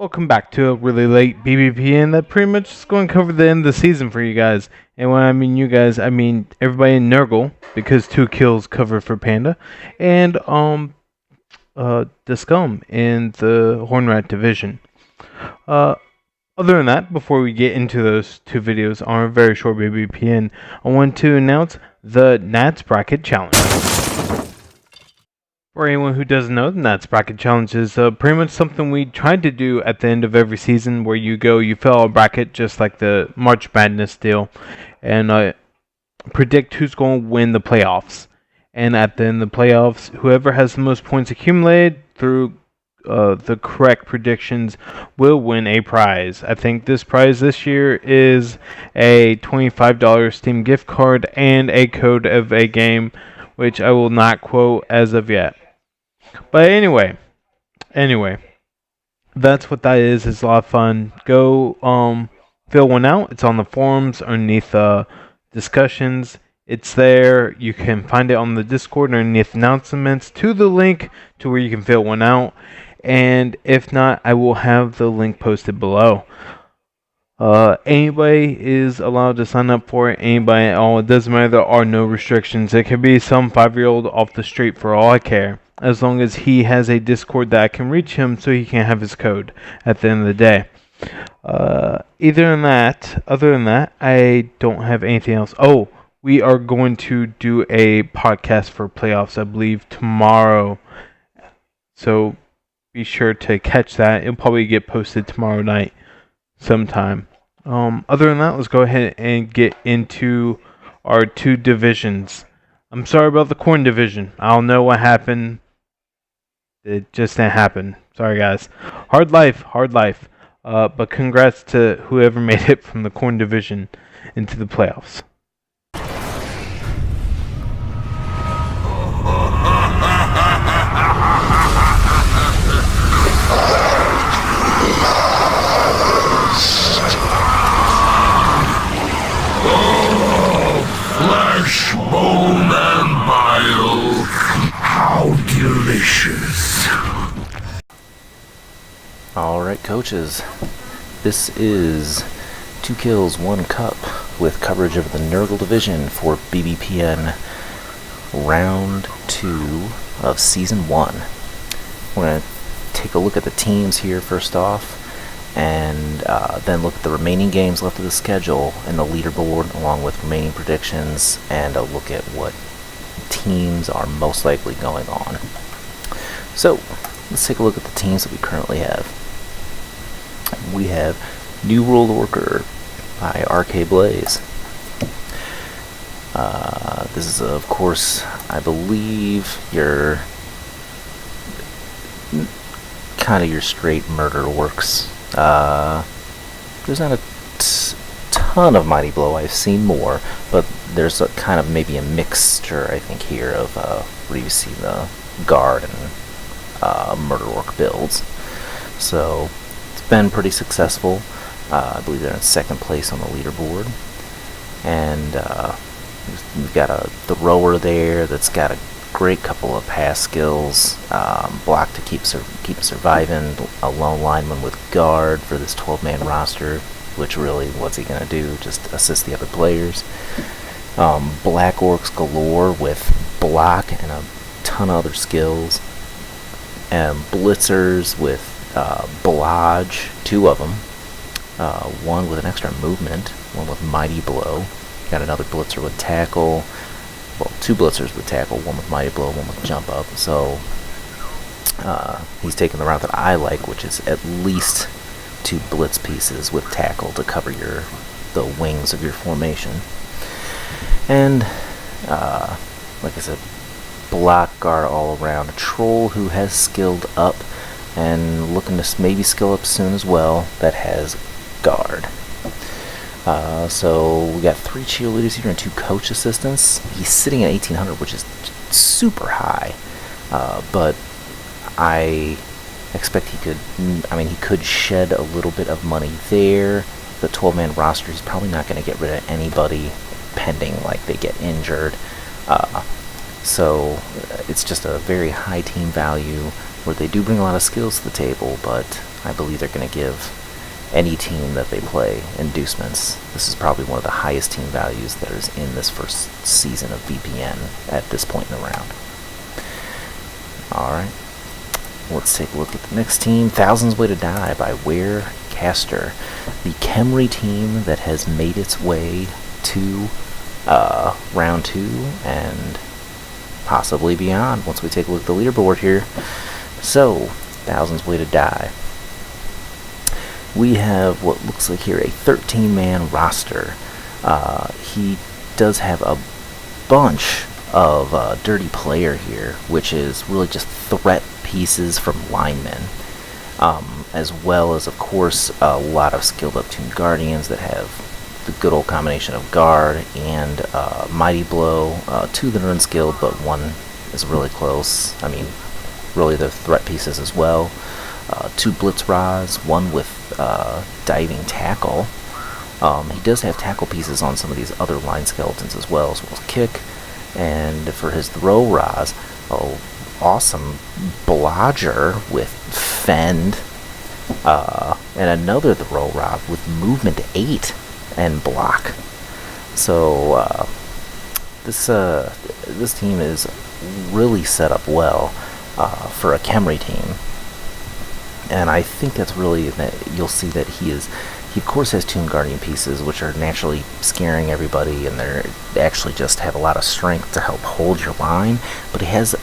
Welcome back to a really late BBPN that pretty much is going to cover the end of the season for you guys. And when I mean you guys, I mean everybody in Nurgle, because 2 kills covered for Panda, and the Scum in the Hornrat division. Other than that, before we get into those 2 videos on a very short BBPN, I want to announce the Nats Bracket Challenge. For anyone who doesn't know, the Nats Bracket Challenge is pretty much something we tried to do at the end of every season, where you fill out a bracket just like the March Madness deal, and predict who's going to win the playoffs. And at the end of the playoffs, whoever has the most points accumulated through the correct predictions will win a prize. I think this prize this year is a $25 Steam gift card and a code of a game, which I will not quote as of yet. But anyway, that's what that is. It's a lot of fun. Go fill one out. It's on the forums underneath discussions. It's there. You can find it on the Discord underneath announcements to the link to where you can fill one out. And if not, I will have the link posted below. Anybody is allowed to sign up for it. Anybody at all. It doesn't matter. There are no restrictions. It could be some 5-year-old off the street for all I care, as long as he has a Discord that I can reach him so he can have his code at the end of the day. Other than that, I don't have anything else. Oh, we are going to do a podcast for playoffs, I believe, tomorrow. So be sure to catch that. It'll probably get posted tomorrow night sometime. Other than that, let's go ahead and get into our 2 divisions. I'm sorry about the corn division. I don't know what happened. It just didn't happen. Sorry, guys. Hard life. But congrats to whoever made it from the corn division into the playoffs. Flesh, bone, and bile. How delicious. Alright, coaches. This is 2 kills, 1 cup with coverage of the Nurgle division for BBPN round 2 of season 1. We're going to take a look at the teams here first off, and then look at the remaining games left of the schedule and the leaderboard, along with remaining predictions, and a look at what teams are most likely going on. So, let's take a look at the teams that we currently have. We have New World Order by RK Blaze. This is, of course, I believe, your kind of your straight murder works. There's not a ton of Mighty Blow. I've seen more, but there's a kind of maybe a mixture, I think, here of where you see the guard and murder orc builds. So it's been pretty successful. I believe they're in 2nd place on the leaderboard, and we've got a thrower there that's got a great couple of pass skills, block to keep surviving, a lone lineman with guard for this 12-man roster, which really, what's he going to do? Just assist the other players. Black orcs galore with block and a ton of other skills. And blitzers with blodge, 2 of them. One with an extra movement, one with mighty blow. Got another blitzer with tackle. Well, 2 blitzers with tackle, one with mighty blow, one with jump up. So he's taking the route that I like, which is at least 2 blitz pieces with tackle to cover the wings of your formation. And like I said, block guard all around. A troll who has skilled up and looking to maybe skill up soon as well, that has guard. So we got 3 cheerleaders here and 2 coach assistants. He's sitting at 1800, which is super high, but I expect he could shed a little bit of money there. The 12-man roster, he's probably not going to get rid of anybody pending like they get injured. So it's just a very high team value where they do bring a lot of skills to the table, but I believe they're going to give any team that they play inducements. This is probably one of the highest team values that is in this first season of BPN at this point in the round. Alright, let's take a look at the next team. Thousands Way to Die by Werecaster, the Khemri team that has made its way to round 2 and possibly beyond once we take a look at the leaderboard here. So, Thousands Way to Die. We have what looks like here a 13-man roster. He does have a bunch of dirty player here, which is really just threat pieces from linemen, as well as, of course, a lot of skilled up tuned guardians that have the good old combination of guard and mighty blow. 2 that are unskilled, but 1 is really close. I mean, really the threat pieces as well. 2 blitz rods, 1 with diving tackle. He does have tackle pieces on some of these other line skeletons as well as kick. And for his throw rods, awesome blodger with fend, and another throw rod with movement 8 and block. So this team is really set up well for a Khemri team. And I think that's really that you'll see that he of course has Tomb Guardian pieces, which are naturally scaring everybody, and they actually just have a lot of strength to help hold your line. But he has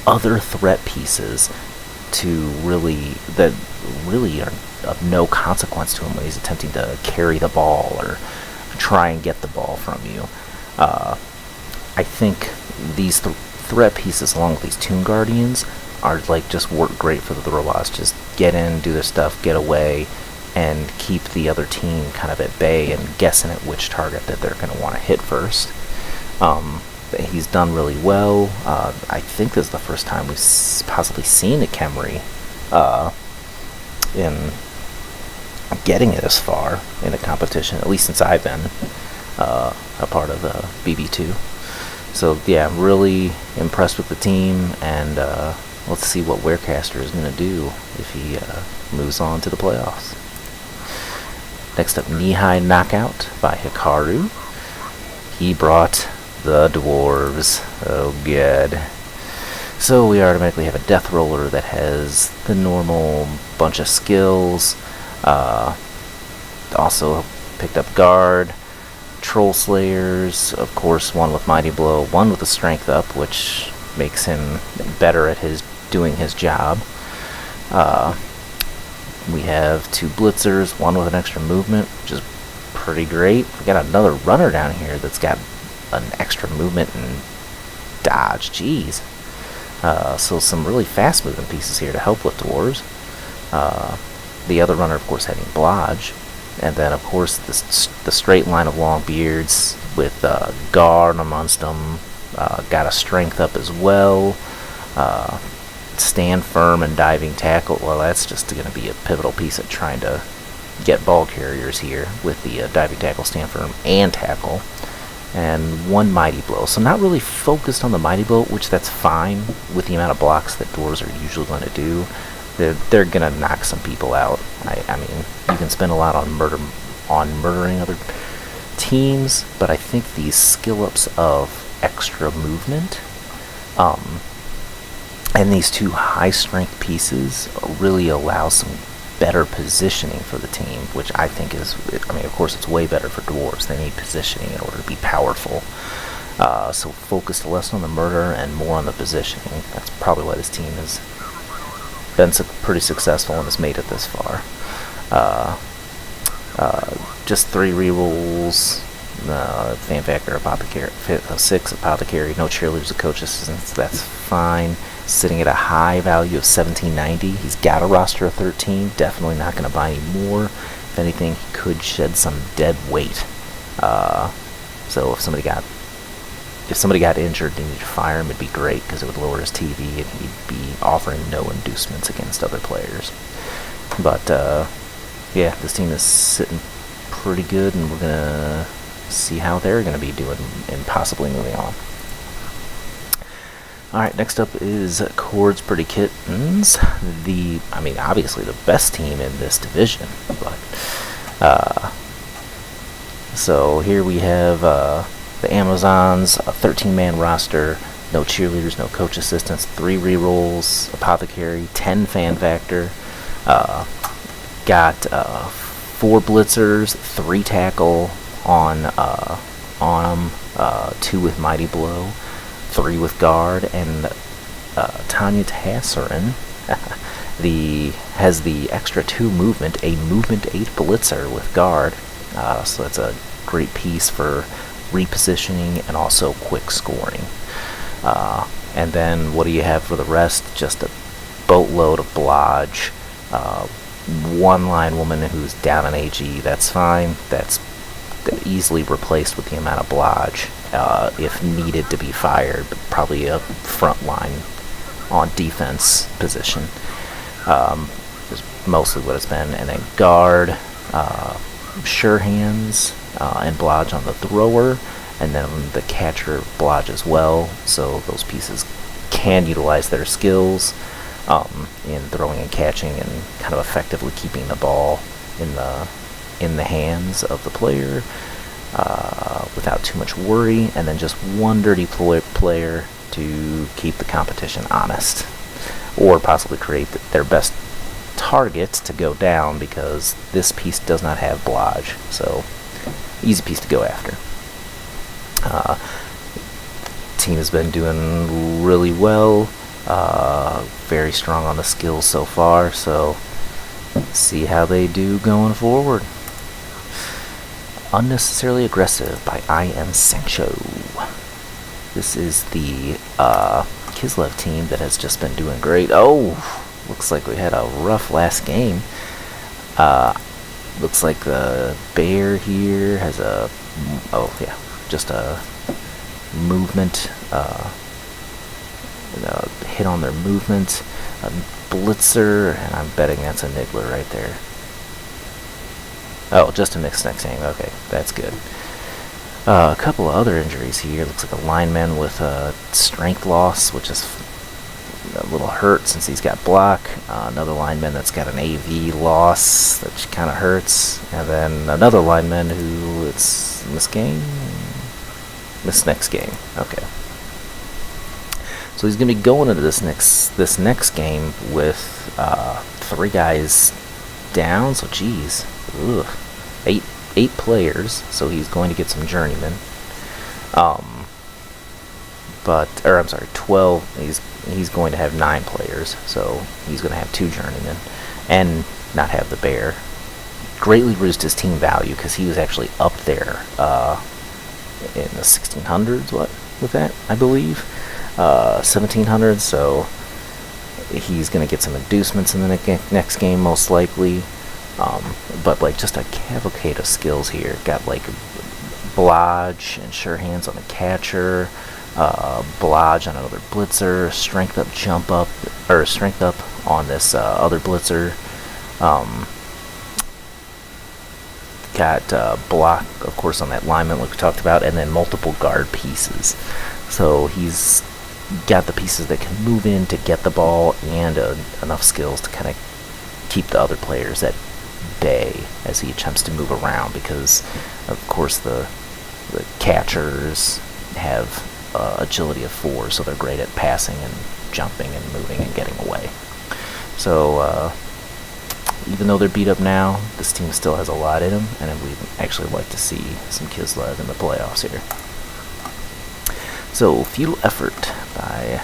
other threat pieces that really are of no consequence to him when he's attempting to carry the ball or try and get the ball from you. I think these threat pieces, along with these Tomb Guardians, are like just work great for the robots. Just get in, do their stuff, get away, and keep the other team kind of at bay and guessing at which target that they're going to want to hit first. He's done really well. I think this is the first time we've possibly seen a Khemri in getting it this far in a competition, at least since I've been a part of BB2. So yeah, I'm really impressed with the team, and let's see what Werecaster is going to do if he moves on to the playoffs. Next up, Knee-High Knockout by Hikaru. He brought the dwarves. Oh, good. So we automatically have a Death Roller that has the normal bunch of skills. Also picked up Guard, Troll Slayers, of course, 1 with Mighty Blow, 1 with the Strength Up, which makes him better at doing his job. We have 2 Blitzers, 1 with an extra movement, which is pretty great. We got another runner down here that's got an extra movement and dodge. Jeez. So some really fast moving pieces here to help with dwarves. The other runner, of course, having Blodge. And then, of course, the straight line of long beards with Guard amongst them. Got a Strength Up as well. Stand Firm and Diving Tackle. Well, that's just going to be a pivotal piece of trying to get ball carriers here with the Diving Tackle, Stand Firm, and Tackle. And 1 Mighty Blow. So not really focused on the Mighty Blow, which that's fine with the amount of blocks that dwarves are usually going to do. They're going to knock some people out. I mean, you can spend a lot on murdering other teams, but I think these skill ups of extra movement and these 2 high strength pieces really allow some better positioning for the team, which I think is, I mean, of course it's way better for dwarves. They need positioning in order to be powerful. So focused less on the murder and more on the positioning. That's probably why this team has been pretty successful and has made it this far. Just 3 rerolls. Fan Factor, Apothecary, 6 Apothecary, no cheerleaders or coach assistants. That's fine. Sitting at a high value of 1790. He's got a roster of 13. Definitely not going to buy any more. If anything, he could shed some dead weight. So if somebody got injured and needed to fire him, it'd be great because it would lower his TV and he'd be offering no inducements against other players. But yeah, this team is sitting pretty good, and we're gonna see how they're gonna be doing and possibly moving on. Alright, next up is Chords Pretty Kittens. Obviously the best team in this division, but, so here we have, the Amazons, a 13-man roster, no cheerleaders, no coach assistants, 3 rerolls, apothecary, 10 fan factor, got, 4 blitzers, 3 tackle on them, 2 with Mighty Blow, 3 with guard, and Tanya Tasserin has the extra 2 movement, a movement 8 blitzer with guard. So that's a great piece for repositioning and also quick scoring. And then what do you have for the rest? Just a boatload of blodge. 1 line woman who's down an AG, that's fine. That's easily replaced with the amount of blodge if needed to be fired, but probably a front line on defense position is mostly what it's been. And then guard, sure hands, and blodge on the thrower, and then the catcher blodge as well, so those pieces can utilize their skills in throwing and catching and kind of effectively keeping the ball in the hands of the player without too much worry, and then just 1 dirty player to keep the competition honest, or possibly create their best targets to go down, because this piece does not have blodge, so easy piece to go after. Team has been doing really well, very strong on the skills so far, so see how they do going forward. Unnecessarily Aggressive by I Am Sancho. This is the Kislev team that has just been doing great. Oh, looks like we had a rough last game. Looks like the bear here has just a movement, hit on their movement, a blitzer, and I'm betting that's a niggler right there. Oh, just a mixed next game. Okay, that's good. A couple of other injuries here. Looks like a lineman with a strength loss, which is a little hurt since he's got block. Another lineman that's got an AV loss, which kind of hurts. And then another lineman who it's this next game. Okay. So he's going to be going into this next game with 3 guys down. So geez, 8 players. So he's going to get some journeymen. 12. He's going to have 9 players. So he's going to have 2 journeymen and not have the bear. Greatly reduced his team value because he was actually up there in the 1600s. What with that? I believe 1700s. So he's going to get some inducements in the next game most likely. But like just a cavalcade of skills here. Got like blodge and sure hands on the catcher, blodge on another blitzer, strength up on this other blitzer. Got block, of course, on that lineman like we talked about, and then multiple guard pieces. So he's got the pieces that can move in to get the ball and enough skills to kind of keep the other players at bay as he attempts to move around, because of course the catchers have agility of 4, so they're great at passing and jumping and moving and getting away. So even though they're beat up now, this team still has a lot in them, and we'd actually like to see some Kislev in the playoffs here. So, Futile Effort by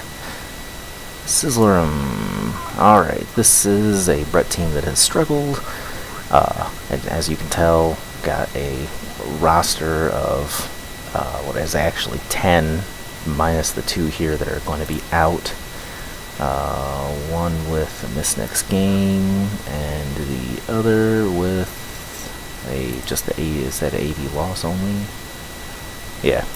Sizzlerum. Alright, this is a Brett team that has struggled. And as you can tell, got a roster of what is actually 10, minus the 2 here that are going to be out. One with a missed next game, and the other with is that AV loss only? Yeah,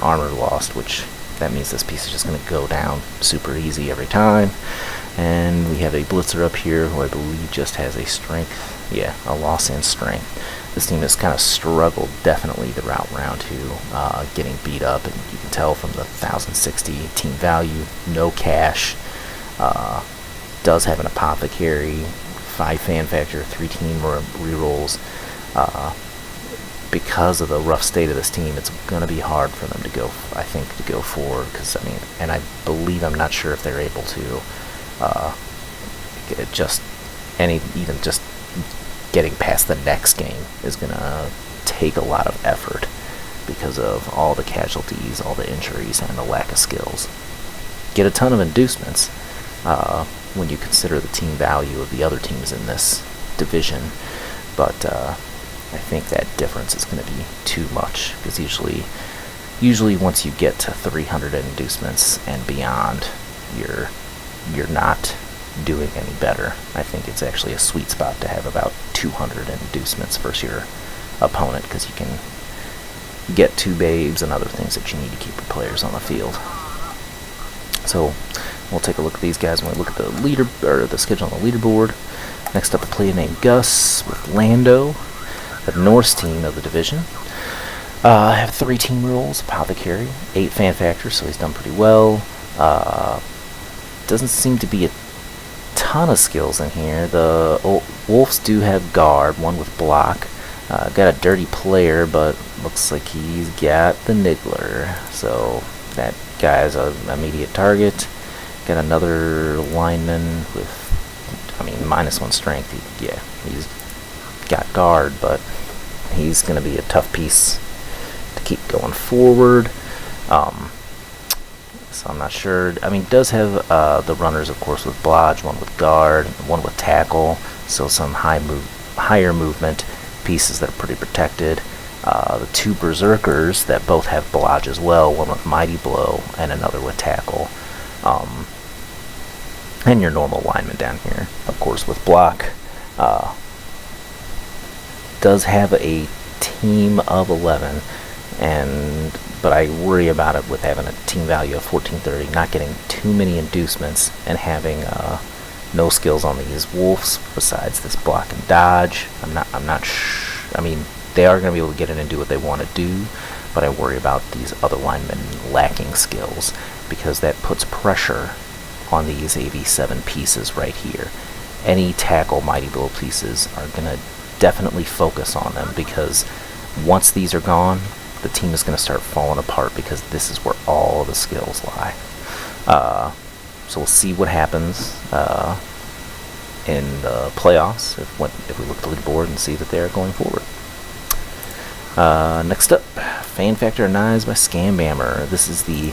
armor lost, which that means this piece is just going to go down super easy every time. And we have a blitzer up here who I believe just has a strength, a loss in strength. this team has kind of struggled definitely throughout round 2, getting beat up, and you can tell from the 1060 team value, no cash, does have an apothecary, 5 fan factor, 3 team rerolls. Because of the rough state of this team, it's going to be hard for them to go, I think, to go forward, because, I mean, and I believe, I'm not sure if they're able to, even just getting past the next game is going to take a lot of effort because of all the casualties, all the injuries, and the lack of skills. Get a ton of inducements when you consider the team value of the other teams in this division, but I think that difference is going to be too much, because usually once you get to 300 inducements and beyond, you're not doing any better. I think it's actually a sweet spot to have about 200 inducements versus your opponent, because you can get 2 babes and other things that you need to keep your players on the field. So we'll take a look at these guys when we look at the schedule on the leaderboard. Next up, a player named Gus with Lando, the Norse team of the division. I have 3 team rules, apothecary, 8 fan factors, so he's done pretty well. Doesn't seem to be a ton of skills in here. The Wolves do have guard, 1 with block. Got a dirty player, but looks like he's got the niggler, so that guy's an immediate target. Got another lineman with, I mean, -1 strength. He's got guard, but he's going to be a tough piece to keep going forward. So I'm not sure. I mean, does have the runners, of course, with blodge, 1 with guard, 1 with tackle, so some higher movement pieces that are pretty protected. The 2 berserkers that both have blodge as well, 1 with mighty blow and another with tackle. And your normal lineman down here, of course, with block. Does have a team of 11, but I worry about it with having a team value of 1430, not getting too many inducements, and having no skills on these wolves besides this block and dodge. I'm not I mean, they are going to be able to get in and do what they want to do, but I worry about these other linemen lacking skills, because that puts pressure on these AV7 pieces right here. Any tackle mighty blow pieces are going to definitely focus on them, because once these are gone, the team is going to start falling apart, because this is where all the skills lie. So we'll see what happens in the playoffs if we look at the leaderboard and see that they're going forward. Next up, Fan Factor Knives by Scambammer. This is the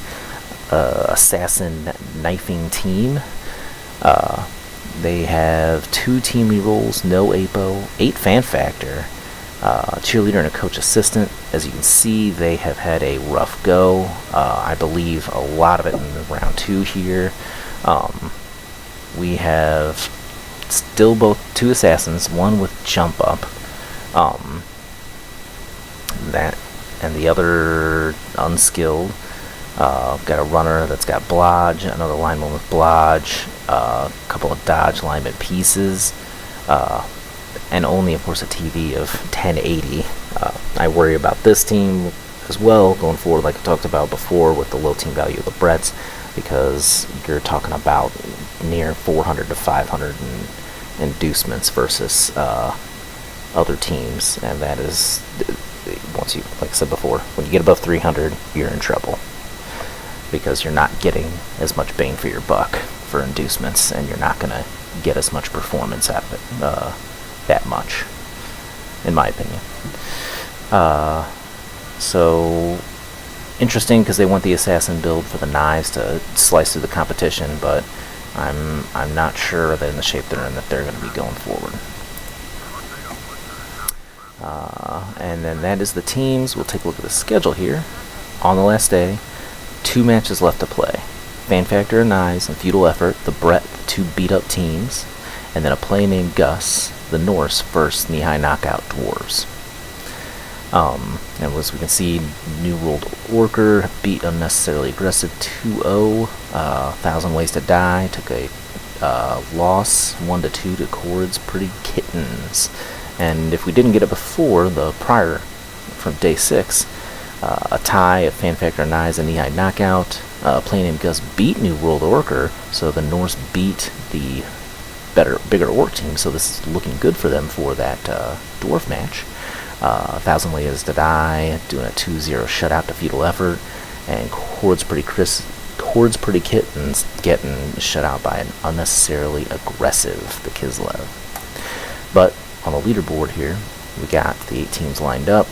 assassin knifing team. They have 2 team rerolls, no APO, 8 fan factor, cheerleader and a coach assistant. As you can see, they have had a rough go. I believe a lot of it in round 2 here. We have still both 2 assassins, 1 with jump up, that, and the other unskilled. Got a runner that's got blodge, another lineman with blodge, a couple of dodge lineman pieces, and only, of course, a TV of 1080. I worry about this team as well going forward, like I talked about before, with the low team value of the Bretts, because you're talking about near 400 to 500 inducements versus other teams, and that is, once you, like I said before, when you get above 300, you're in trouble, because you're not getting as much bang for your buck for inducements, and you're not going to get as much performance out of it, that much, in my opinion. So interesting, because they want the assassin build for the knives to slice through the competition, but I'm not sure that in the shape they're in that they're going to be going forward. And then that is the teams. We'll take a look at the schedule here. On the last day, 2 matches left to play. Fan Factor and Knives and Feudal Effort, the Brett, 2 beat-up teams, and then a play named Gus, the Norse, versus Knee-High Knockout Dwarves. And as we can see, New World Orker beat Unnecessarily Aggressive 2-0. 1,000 Ways to Die took a loss 1-2 to Chords Pretty Kittens. And if we didn't get it before, the prior, from day 6, a tie of Fan Factor Knives and Knee-High Knockout. Player named Gus beat New World Orker, so the Norse beat the bigger Orc team, so this is looking good for them for that Dwarf match. 1,000 Ways to Die, doing a 2-0 shutout to Feudal Effort, and Chords Pretty Kittens getting shut out by an unnecessarily aggressive, the Kislev. But on the leaderboard here, we got the 8 teams lined up.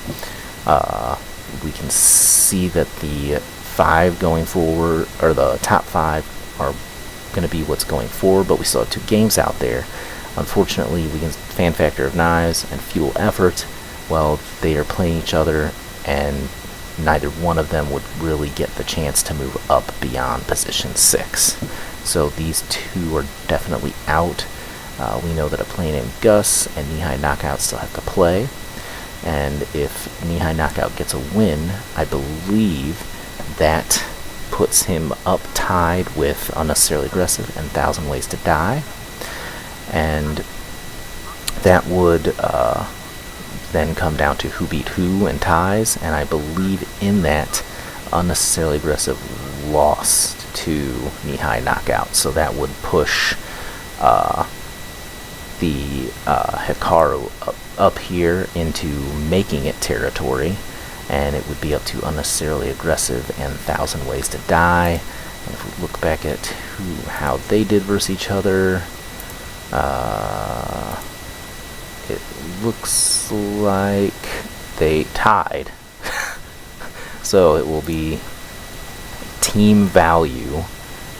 We can see that the 5 going forward, or the top 5, are going to be what's going forward, but we still have 2 games out there. Unfortunately, we can Fan Factor of Knives and Feudal Effort, well, they are playing each other, and neither one of them would really get the chance to move up beyond position 6. So these 2 are definitely out. We know that a player named Gus and Knee-High Knockout still have to play, and if Knee-High Knockout gets a win, I believe that puts him up tied with Unnecessarily Aggressive and 1,000 Ways to Die, and that would then come down to who beat who and ties, and I believe in that Unnecessarily Aggressive lost to Knee-High Knockout, so that would push the Hikaru up here into making it territory, and it would be up to Unnecessarily Aggressive and 1,000 Ways to Die. And if we look back at how they did versus each other, it looks like they tied. So it will be team value,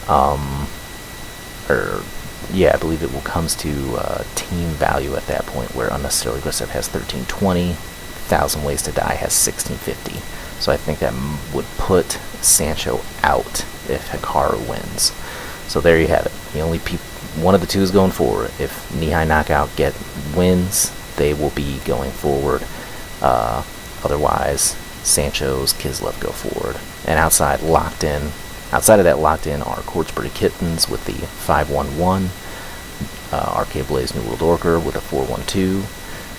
I believe it will comes to team value at that point, where Unnecessarily Aggressive has 1320, 1,000 Ways to Die has 1650. So I think that would put Sancho out if Hikaru wins. So there you have it. The only one of the 2 is going forward. If Knee-High Knockout wins, they will be going forward. Otherwise, Sancho's Kislev go forward. And outside of that locked in are Chords Pretty Kittens with the 511, Arcade Blaze New World Orker with a 412,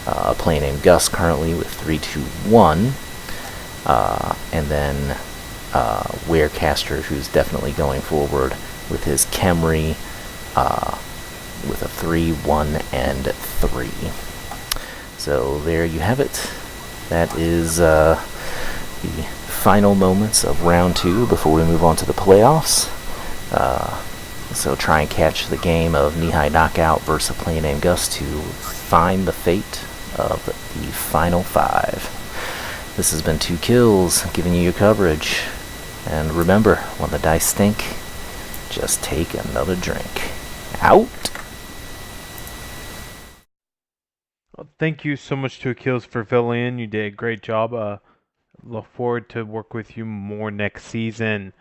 a player named Gus currently with 321, and then Werecaster, who's definitely going forward with his Khemri with a 3, 1, and 3. So there you have it. That is the final moments of round 2 before we move on to the playoffs. So try and catch the game of Knee-High Knockout versus a player named Gus to find the fate of the final 5. This has been 2 Kills, giving you your coverage. And remember, when the dice stink, just take another drink. Out! Well, thank you so much to Achilles for filling in. You did a great job. Look forward to work with you more next season.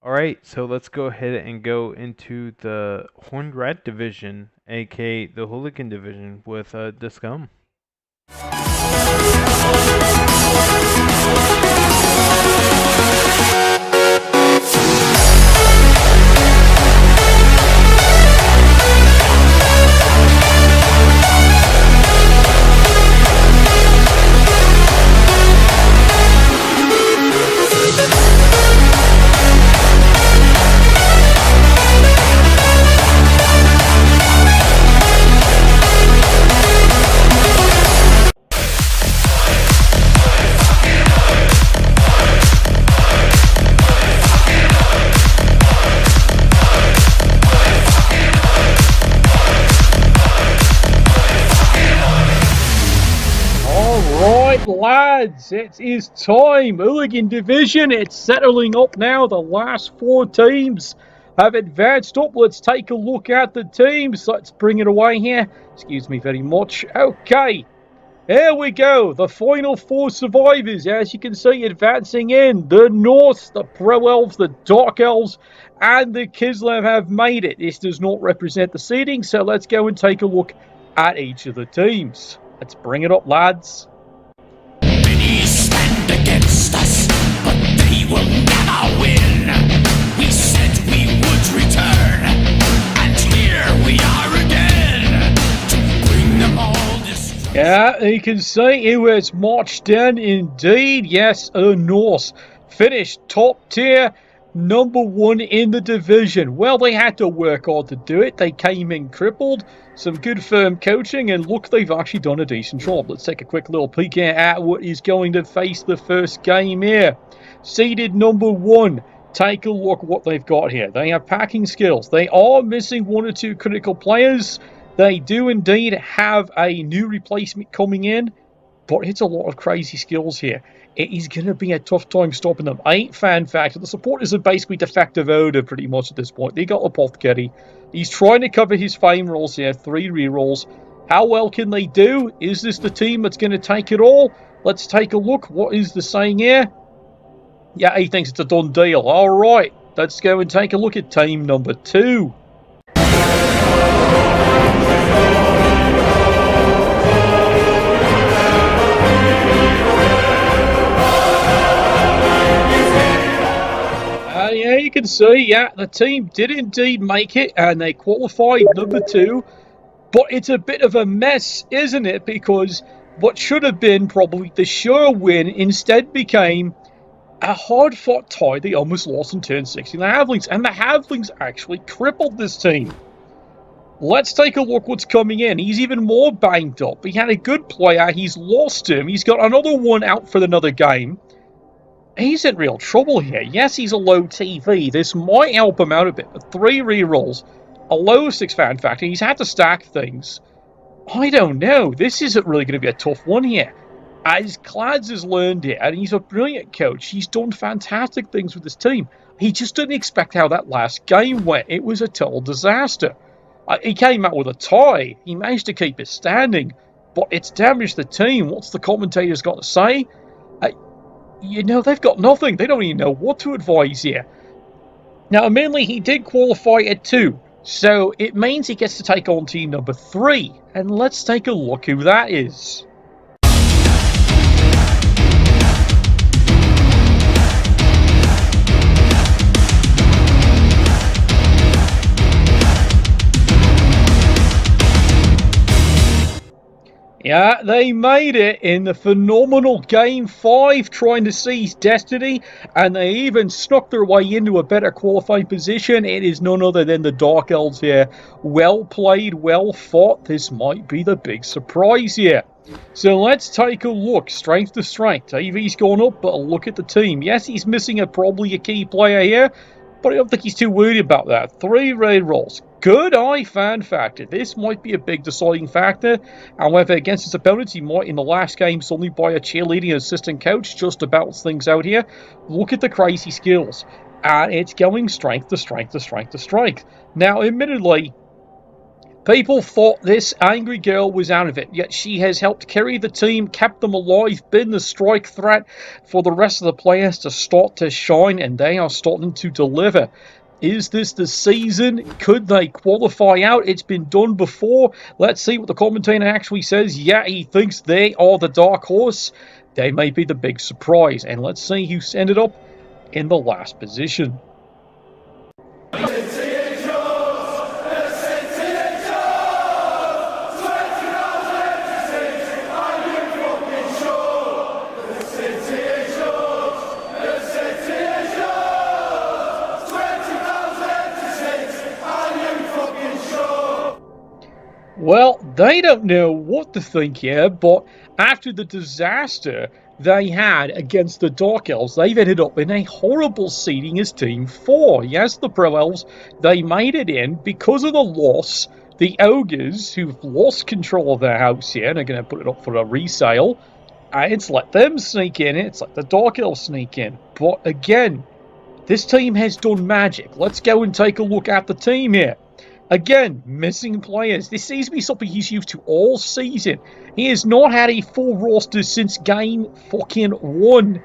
Alright, so let's go ahead and go into the Horned Rat division, aka the Hooligan division, with the Scum. Lads, it is time. Hooligan division, it's settling up now. The last 4 teams have advanced up. Let's take a look at the teams. Let's bring it away here. Excuse me very much. Okay, here we go. The final 4 survivors, as you can see, advancing in. The Norse, the Pro Elves, the Dark Elves, and the Kislev have made it. This does not represent the seeding, so let's go and take a look at each of the teams. Let's bring it up, lads. Many stand against us, but they will never win. We said we would return, and here we are again to bring them all destruction. Yeah, you can see who has marched in indeed. Yes, Norse finished top tier, #1 in the division. Well, they had to work hard to do it. They came in crippled, some good firm coaching, and look, they've actually done a decent job. Let's take a quick little peek at what is going to face the first game here. Seeded #1. Take a look what they've got here. They have packing skills. They are missing 1 or 2 critical players. They do indeed have a new replacement coming in, but it's a lot of crazy skills here. It is going to be a tough time stopping them. 8 fan factor. The supporters are basically defective odor pretty much at this point. They got Apothecary. He's trying to cover his fame rolls here. 3 rerolls. How well can they do? Is this the team that's going to take it all? Let's take a look. What is the saying here? Yeah, he thinks it's a done deal. All right, let's go and take a look at team number 2. Yeah, you can see, yeah, the team did indeed make it, and they qualified #2, but it's a bit of a mess, isn't it? Because what should have been probably the sure win instead became a hard-fought tie they almost lost in turn 16, the Halflings, and the Halflings actually crippled this team. Let's take a look what's coming in. He's even more banged up. He had a good player, he's lost him, he's got another one out for another game. He's in real trouble here. Yes, he's a low TV. This might help him out a bit. 3 rerolls, a low 6 fan factor. He's had to stack things. I don't know. This isn't really going to be a tough one here. As Clads has learned it, and he's a brilliant coach. He's done fantastic things with his team. He just didn't expect how that last game went. It was a total disaster. He came out with a tie. He managed to keep it standing, but it's damaged the team. What's the commentators got to say? You know, they've got nothing. They don't even know what to advise here. Now, admittedly, he did qualify at 2, so it means he gets to take on team number 3. And let's take a look who that is. Yeah, they made it in the phenomenal Game 5, trying to seize destiny, and they even snuck their way into a better qualifying position. It is none other than the Dark Elves here. Well played, well fought. This might be the big surprise here. So let's take a look, strength to strength. AV's gone up, but look at the team. Yes, he's missing probably a key player here, but I don't think he's too worried about that. 3 raid rolls. Good eye fan factor. This might be a big deciding factor. However, against his opponents, he might in the last game suddenly buy a cheerleading assistant coach just to balance things out here. Look at the crazy skills. And it's going strength to strength to strength to strength. Now, admittedly, people thought this angry girl was out of it, yet she has helped carry the team, kept them alive, been the strike threat for the rest of the players to start to shine, and they are starting to deliver. Is this the season? Could they qualify out? It's been done before. Let's see what the commentator actually says. Yeah, he thinks they are the dark horse. They may be the big surprise. And let's see who's ended up in the last position. Well, they don't know what to think here, but after the disaster they had against the Dark Elves, they've ended up in a horrible seeding as Team 4. Yes, the Pro Elves, they made it in because of the loss. The Ogres, who've lost control of their house here, and are going to put it up for a resale, it's let them sneak in, it's let the Dark Elves sneak in. But again, this team has done magic. Let's go and take a look at the team here. Again, missing players. This seems to be something he's used to all season. He has not had a full roster since game fucking 1.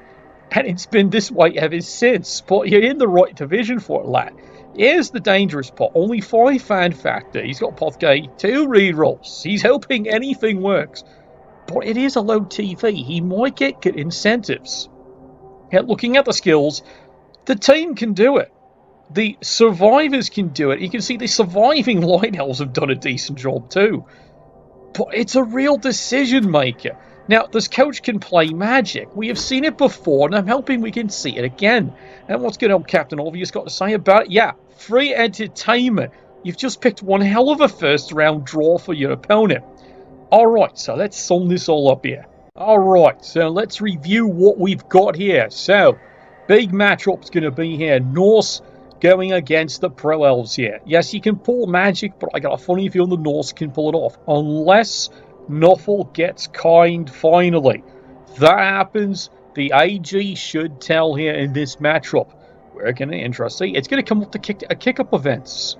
And it's been this way ever since. But you're in the right division for it, lad. Here's the dangerous part. Only 5 fan factor. He's got Apothecary, 2 rerolls. He's hoping anything works. But it is a low TV. He might get good incentives. Yet looking at the skills, the team can do it. The survivors can do it. You can see the surviving Light Elves have done a decent job too. but it's a real decision maker. Now, this coach can play magic. We have seen it before, and I'm hoping we can see it again. And what's going on, Captain Obvious got to say about it? Yeah, free entertainment. You've just picked one hell of a first round draw for your opponent. Alright, so let's sum this all up here. Alright, so let's review what we've got here. So, big matchup's going to be here. Norse going against the Pro Elves here. Yes, you can pull magic, but I got a funny feeling the Norse can pull it off. Unless Nuffle gets kind finally. If that happens, the AG should tell here in this matchup. We're going to interesting. It's going to come up to kick-up events.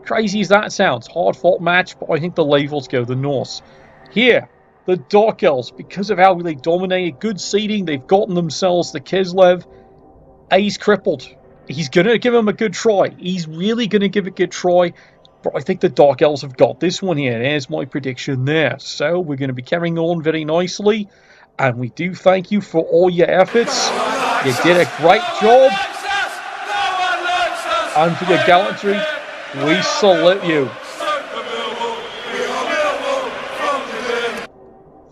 Crazy as that sounds. Hard-fought match, but I think the labels go the Norse. Here, the Dark Elves, because of how they dominated, good seeding, they've gotten themselves the Kislev. A's crippled. He's going to give him a good try. He's really going to give it a good try. But I think the Dark Elves have got this one here. There's my prediction there. So we're going to be carrying on very nicely. And we do thank you for all your efforts. You did a great job. And for your gallantry, we salute you.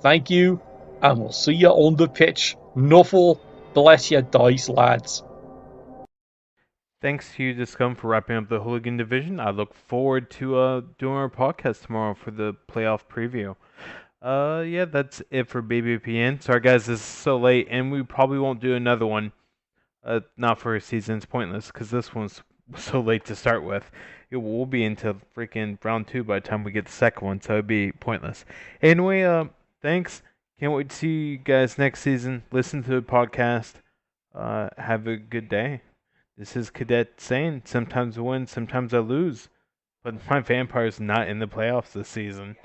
Thank you. And we'll see you on the pitch. Nuffle, bless your dice, lads. Thanks to you, Discum, for wrapping up the Hooligan Division. I look forward to doing our podcast tomorrow for the playoff preview. Yeah, that's it for BBPN. Sorry, guys, this is so late, and we probably won't do another one. Not for a season. It's pointless, because this one's so late to start with. It will be into freaking round 2 by the time we get the second one, so it'd be pointless. Anyway, thanks. Can't wait to see you guys next season. Listen to the podcast. Have a good day. This is Cadet saying, sometimes I win, sometimes I lose. But my vampire's not in the playoffs this season.